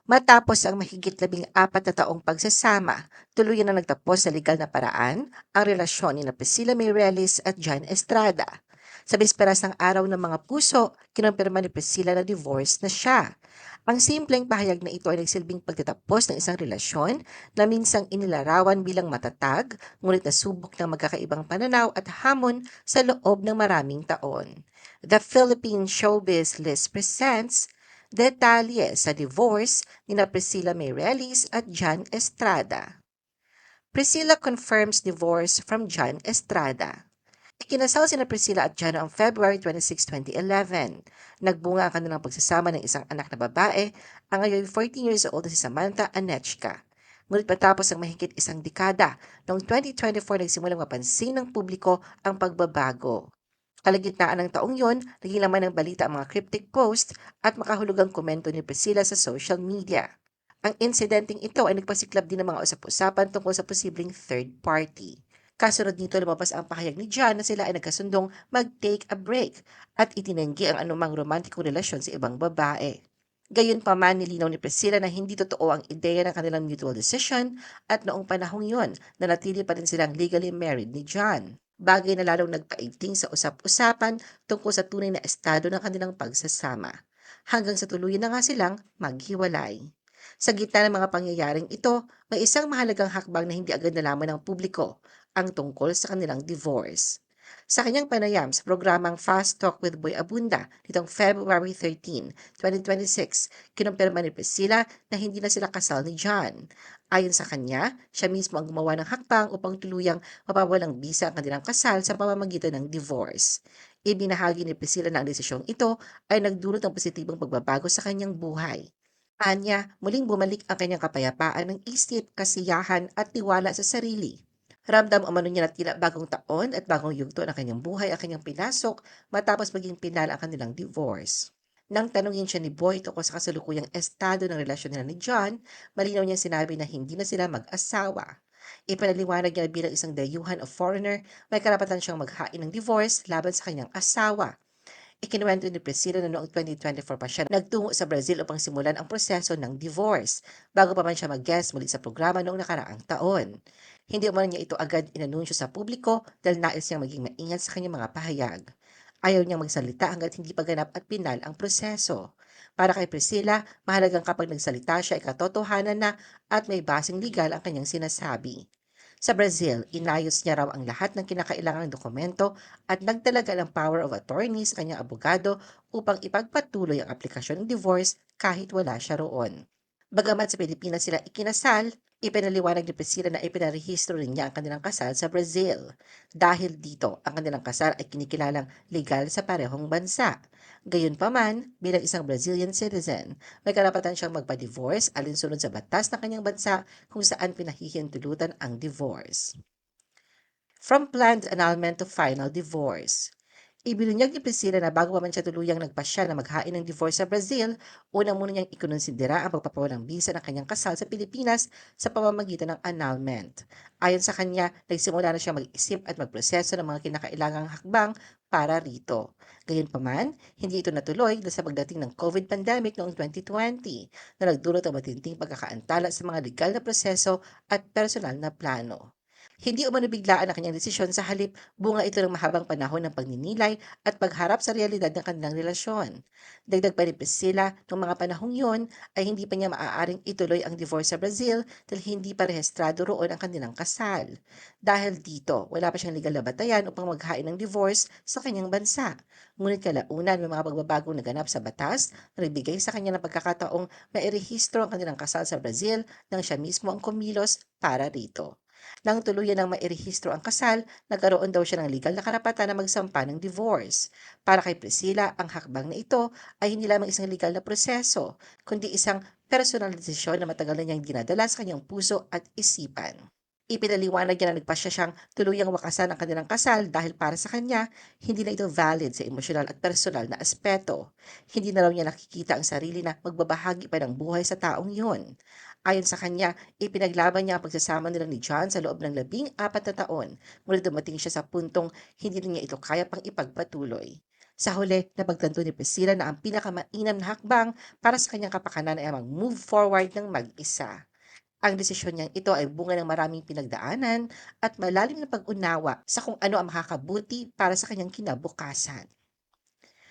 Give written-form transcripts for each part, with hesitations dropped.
Matapos ang mahigit 14 na taong pagsasama, tuluyan na nagtapos sa legal na paraan ang relasyon ni Priscilla Meireles at John Estrada. Sa bisperas ng Araw ng Mga Puso, kinumpirma ni Priscilla na divorce na siya. Ang simpleng pahayag na ito ay nagsilbing pagtatapos ng isang relasyon na minsang inilarawan bilang matatag, ngunit nasubok ng magkakaibang pananaw at hamon sa loob ng maraming taon. The Philippine Showbiz List presents detalye sa divorce nina Priscilla Meireles at John Estrada. Priscilla confirms divorce from John Estrada. Ikinasal sina Priscilla at John noong February 26, 2011. Nagbunga ang kanilang pagsasama ng isang anak na babae, ang ngayon 14 years old na si Samantha Anechka. Ngunit matapos ang mahigit isang dekada, noong 2024 nagsimulang mapansin ng publiko ang pagbabago. Kalagitnaan ng taong yon, naging laman ng balita ang mga cryptic post at makahulugang komento ni Priscilla sa social media. Ang insidenteng ito ay nagpasiklab din ng mga usap-usapan tungkol sa posibleng third party. Kasunod nito lumabas ang pahayag ni John na sila ay nagkasundong mag-take a break at itinanggi ang anumang romantikong relasyon sa ibang babae. Gayunpaman, nilinaw ni Priscilla na hindi totoo ang ideya ng kanilang mutual decision at noong panahong yon, nanatili pa rin silang legally married ni John. Bagay na lalong nagpaigting sa usap-usapan tungkol sa tunay na estado ng kanilang pagsasama. Hanggang sa tuluyan na nga silang maghiwalay. Sa gitna ng mga pangyayaring ito, may isang mahalagang hakbang na hindi agad nalaman ng publiko, ang tungkol sa kanilang divorce. Sa kanyang panayam sa programang Fast Talk with Boy Abunda nitong February 13, 2026, kinumpirma ni Priscilla na hindi na sila kasal ni John. Ayon sa kanya, siya mismo ang gumawa ng hakbang upang tuluyang mapawalang bisa ang kanilang kasal sa pamamagitan ng divorce. Ibinahagi ni Priscilla na ang desisyong ito ay nagdulot ng positibong pagbabago sa kanyang buhay. Anya, muling bumalik ang kanyang kapayapaan ng isip, kasiyahan at tiwala sa sarili. Ramdam umano niya na tila bagong taon at bagong yugto ng kanyang buhay ang kanyang pinasok matapos maging pinal ang kanilang divorce. Nang tanungin siya ni Boy tungkol sa kasalukuyang estado ng relasyon nila ni John, malinaw niyang sinabi na hindi na sila mag-asawa. Ipinaliwanag niya na bilang isang dayuhan o foreigner, may karapatan siyang maghain ng divorce laban sa kanyang asawa. Ikinuwento ni Priscilla na noong 2024 pa siya nagtungo sa Brazil upang simulan ang proseso ng divorce, bago pa man siya mag-guest muli sa programa noong nakaraang taon. Hindi umano niya ito agad inanunsyo sa publiko dahil nais niyang maging maingat sa kanyang mga pahayag. Ayaw niyang magsalita hanggat hindi pa ganap at pinal ang proseso. Para kay Priscilla, mahalagang kapag nagsalita siya ay katotohanan na at may basing legal ang kanyang sinasabi. Sa Brazil, inayos niya raw ang lahat ng kinakailangang dokumento at nagdalaga ng power of attorney sa kanyang abogado upang ipagpatuloy ang aplikasyon ng divorce kahit wala siya roon. Bagamat sa Pilipinas sila ikinasal, ipinaliwanag ni Priscilla na ipinarehistro rin niya ang kanilang kasal sa Brazil. Dahil dito, ang kanilang kasal ay kinikilalang legal sa parehong bansa. Gayunpaman, bilang isang Brazilian citizen, may karapatan siyang magpa-divorce alinsunod sa batas ng kanyang bansa kung saan pinahihintulutan ang divorce. From planned annulment to final divorce. Ibinunyag ni Priscilla na bago pa man siya tuluyang nagpasya na maghain ng divorce sa Brazil, una muna niyang ikononsidera ang pagpapawalang bisa ng kanyang kasal sa Pilipinas sa pamamagitan ng annulment. Ayon sa kanya, nagsimula na siya mag-isip at magproseso ng mga kinakailangang hakbang para rito. Gayunpaman, hindi ito natuloy dahil sa pagdating ng COVID pandemic noong 2020 na nagdulot ng matinding pagkakaantala sa mga legal na proseso at personal na plano. Hindi umano biglaan ang kanyang desisyon, sa halip bunga ito ng mahabang panahon ng pagninilay at pagharap sa realidad ng kanilang relasyon. Dagdag pa ni Priscilla, noong mga panahong yon ay hindi pa niya maaaring ituloy ang divorce sa Brazil dahil hindi pa rehistrado roon ang kanilang kasal. Dahil dito, wala pa siyang legal na batayan upang maghain ng divorce sa kanyang bansa. Ngunit kalaunan may mga pagbabagong naganap sa batas na nagbigay sa kanya ng pagkakataong mairehistro ang kanilang kasal sa Brazil nang siya mismo ang kumilos para rito. Nang tuluyan ng mairehistro ang kasal, nagkaroon daw siya ng legal na karapatan na magsampa ng divorce. Para kay Priscilla, ang hakbang na ito ay hindi lamang isang legal na proseso, kundi isang personal na desisyon na matagal na niyang dinadala sa kanyang puso at isipan. Ipinaliwanag niya na nagpasya siyang tuluyang wakasan ang kanilang kasal dahil para sa kanya, hindi na ito valid sa emosyonal at personal na aspeto. Hindi na raw niya nakikita ang sarili na magbabahagi pa ng buhay sa taong yun. Ayon sa kanya, ipinaglaban niya ang pagsasama nila ni John sa loob ng 14 na taon, ngunit dumating siya sa puntong hindi na niya ito kaya pang ipagpatuloy. Sa huli, napagtanto ni Priscilla na ang pinakamainam na hakbang para sa kanyang kapakanan ay ang mag-move forward ng mag-isa. Ang desisyon niyang ito ay bunga ng maraming pinagdaanan at malalim na pag-unawa sa kung ano ang makakabuti para sa kanyang kinabukasan.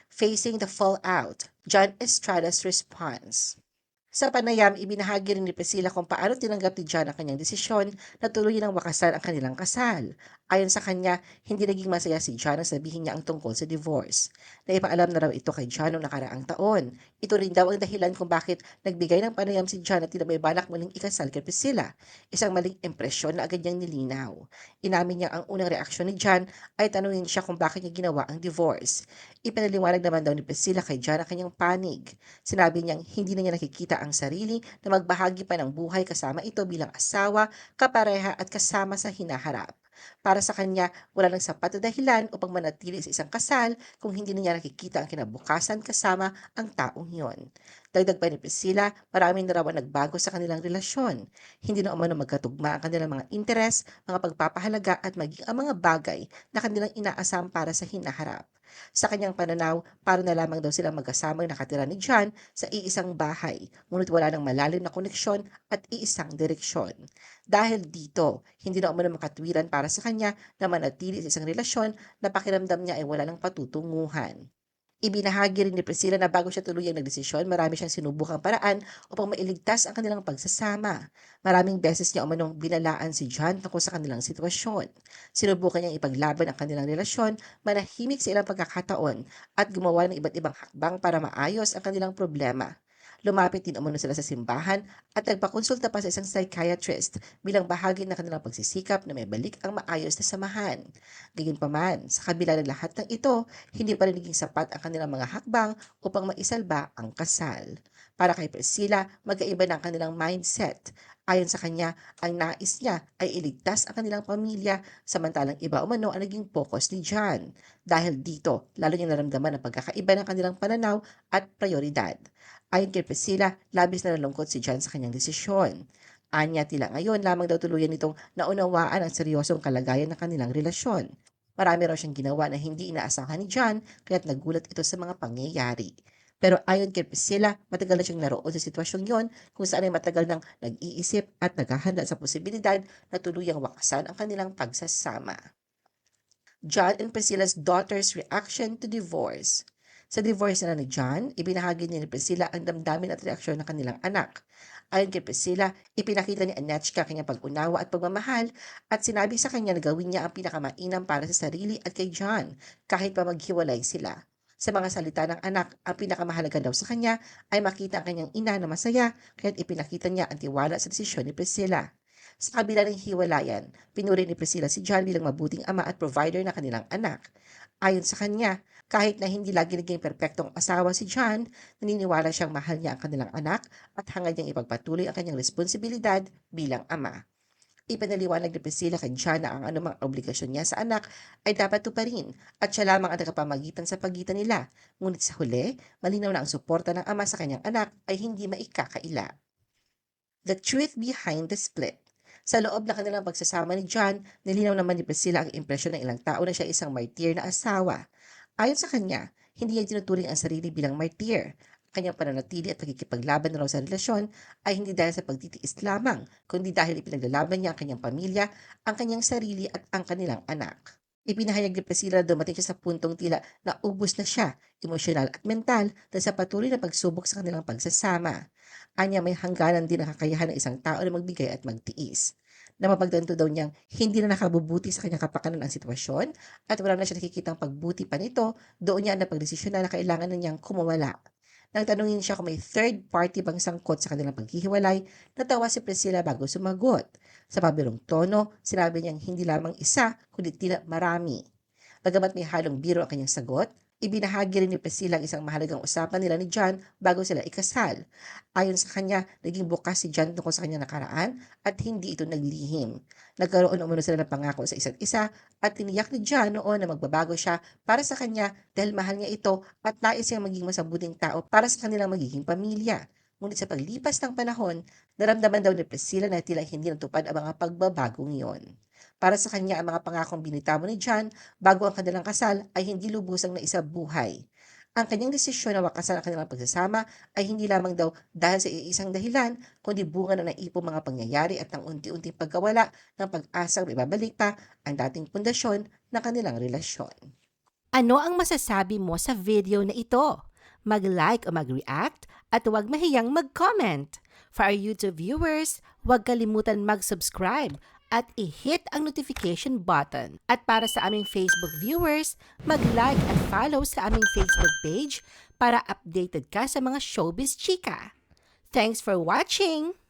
Facing the fallout, John Estrada's response. Sa panayam, ibinahagi rin ni Priscilla kung paano tinanggap ni John ang kanyang desisyon na tuluyan ng wakasan ang kanilang kasal. Ayon sa kanya, hindi naging masaya si John nang sabihin niya ang tungkol sa divorce. Naipaalam na raw ito kay John noong nakaraang taon. Ito rin daw ang dahilan kung bakit nagbigay ng panayam si John na tila may balak muling ikasal kay Priscilla. Isang maling impresyon na agad niyang nilinaw. Inamin niya ang unang reaksyon ni John ay tanungin siya kung bakit niya ginawa ang divorce. Ipinaliwanag naman daw ni Priscilla kay John ang kanyang panig. Sinabi niyang hindi na niya nakikita ang sarili na magbahagi pa ng buhay kasama ito bilang asawa, kapareha at kasama sa hinaharap. Para sa kanya, wala nang sapat na dahilan upang manatili sa isang kasal kung hindi na niya nakikita ang kinabukasan kasama ang taong yon. Dagdag pa ni Priscilla, marami na raw ang nagbago sa kanilang relasyon. Hindi na umano magkatugma ang kanilang mga interes, mga pagpapahalaga at maging ang mga bagay na kanilang inaasam para sa hinaharap. Sa kanyang pananaw, para na lamang daw silang magkasamang nakatira ni John sa iisang bahay, ngunit wala nang malalim na koneksyon at iisang direksyon. Dahil dito, hindi na umano makatwiran para sa kanya na manatili sa isang relasyon na pakiramdam niya ay wala ng patutunguhan. Ibinahagi rin ni Priscilla na bago siya tuluyang nagdesisyon, marami siyang sinubukang paraan upang mailigtas ang kanilang pagsasama. Maraming beses niya umanong binalaan si John tungkol sa kanilang sitwasyon. Sinubukan niyang ipaglaban ang kanilang relasyon, manahimik sa ilang pagkakataon, at gumawa ng iba't ibang hakbang para maayos ang kanilang problema. Lumapit din umano sila sa simbahan at nagpakonsulta pa sa isang psychiatrist bilang bahagi ng kanilang pagsisikap na may balik ang maayos na samahan. Gayunpaman, sa kabila ng lahat ng ito, hindi pa rin naging sapat ang kanilang mga hakbang upang maisalba ang kasal. Para kay Priscilla, magkaiba na ang kanilang mindset. Ayon sa kanya, ang nais niya ay iligtas ang kanilang pamilya, samantalang iba umano ang naging focus ni John. Dahil dito, lalo niya naramdaman ang pagkakaiba ng kanilang pananaw at prioridad. Ayon kay Priscilla, labis na nalungkot si John sa kanyang desisyon. Anya, tila ngayon lamang daw tuluyan nitong naunawaan ang seryosong kalagayan ng kanilang relasyon. Marami raw siyang ginawa na hindi inaasahan ni John, kaya't nagulat ito sa mga pangyayari. Pero ayon kay Priscilla, matagal na siyang naroon sa sitwasyong yon kung saan ay matagal nang nag-iisip at naghahanda sa posibilidad na tuluyang wakasan ang kanilang pagsasama. John and Priscilla's daughter's reaction to divorce. Sa divorce na ni John, ibinahagi ni Priscilla ang damdamin at reaksyon ng kanilang anak. Ayon kay Priscilla, ipinakita ni Anechka ang kanyang pag-unawa at pagmamahal at sinabi sa kanya na gawin niya ang pinakamainam para sa sarili at kay John kahit pa maghiwalay sila. Sa mga salita ng anak, ang pinakamahalaga daw sa kanya ay makita ang kanyang ina na masaya kaya't ipinakita niya ang tiwala sa desisyon ni Priscilla. Sa kabila ng hiwalayan, pinuri ni Priscilla si John bilang mabuting ama at provider ng kanilang anak. Ayon sa kanya, kahit na hindi lagi naging perpektong asawa si John, naniniwala siyang mahal niya ang kanilang anak at hangad niyang ipagpatuloy ang kanyang responsibilidad bilang ama. Ipinaliwanag ni Priscilla kay John na ang anumang obligasyon niya sa anak ay dapat tuparin at siya lamang ang nakapamagitan sa pagitan nila. Ngunit sa huli, malinaw na ang suporta ng ama sa kanyang anak ay hindi maikakaila. The truth behind the split. Sa loob ng kanilang pagsasama ni John, nilinaw naman ni Priscilla ang impresyon ng ilang tao na siya isang martir na asawa. Ayon sa kanya, hindi niya tinuturing ang sarili bilang martir. Ang kanyang pananatili at pagkikipaglaban na raw sa relasyon ay hindi dahil sa pagtitiis lamang, kundi dahil ipinaglalaban niya ang kanyang pamilya, ang kanyang sarili at ang kanilang anak. Ipinahayag ni Priscilla na dumating siya sa puntong tila na ubos na siya, emosyonal at mental dahil sa patuloy na pagsubok sa kanilang pagsasama. Anya, may hangganan din ang kakayahan ng isang tao na magbigay at magtiis. Na mapagtanto daw niyang hindi na nakabubuti sa kanyang kapakanan ang sitwasyon at wala na siya nakikitang pagbuti pa nito, doon niya napagdesisyon na kailangan na niyang kumawala. Nang tanungin siya kung may third party bang sangkot sa kanilang paghihiwalay, natawa si Priscilla bago sumagot. Sa pabirong tono, sinabi niyang hindi lamang isa, kundi tila marami. Bagamat may halong biro ang kanyang sagot, ibinahagi rin ni Priscilla ang isang mahalagang usapan nila ni John bago sila ikasal. Ayon sa kanya, naging bukas si John tungkol sa kanyang nakaraan at hindi ito naglihim. Nagkaroon umano sila ng pangako sa isa't isa at tiniyak ni John noon na magbabago siya para sa kanya dahil mahal niya ito at nais siyang maging masabuting tao para sa kanilang magiging pamilya. Ngunit sa paglipas ng panahon, naramdaman daw ni Priscilla na tila hindi natupad ang mga pagbabagong iyon. Para sa kanya, ang mga pangakong binitaw ni John bago ang kanilang kasal ay hindi lubusang naisabuhay. Ang kanyang desisyon na wakasan ang kanilang pagsasama ay hindi lamang daw dahil sa iisang dahilan, kundi bunga na naipong mga pangyayari at ng unti-unting pagkawala ng pag-asang maibabalik pa ang dating pundasyon ng kanilang relasyon. Ano ang masasabi mo sa video na ito? Mag-like o mag-react at huwag mahiyang mag-comment. For our YouTube viewers, huwag kalimutan mag-subscribe at i-hit ang notification button. At para sa aming Facebook viewers, mag-like at follow sa aming Facebook page para updated ka sa mga showbiz chika. Thanks for watching!